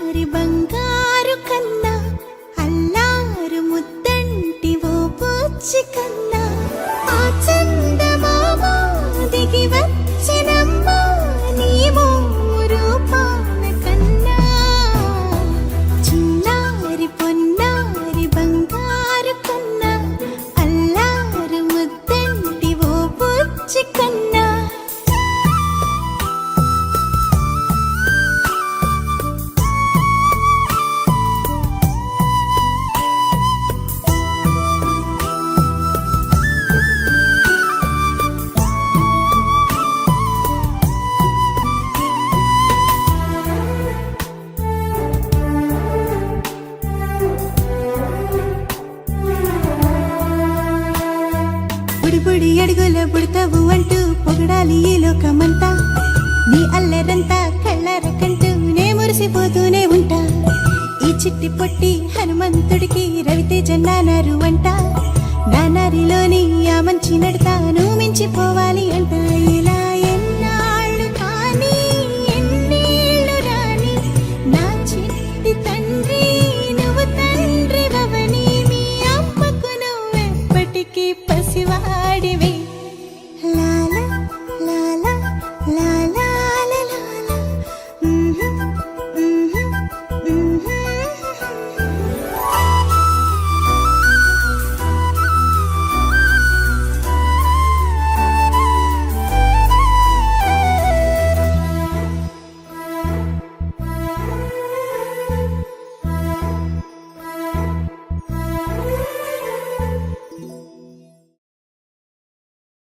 చిన్నారి బంగారు కన్నా అల్లారు ముద్దంటి ఓ బుచ్చి కన్నా ఆ చందమామ దిగి వచ్చినమ్మ నీ రూపాన కన్నా చిన్నారి పొన్నారి బంగారు కన్నా అల్లారు ముద్దంటి ఓ బుచ్చి కన్నా. బుడి బుడి అడుగుల బుడతావు అంటూ పొగడాలి ఈ లోకమంతా. నీ అల్లరంతా కళ్ళారకంటూ నే మురిసిపోతూనే ఉంటా. ఈ చిట్టి పొట్టి హనుమంతుడికి రవితేజ నానారు అంట. నానారిలోని ఆ మంచి నడతా నువ్వు మించిపోవాలి అంట.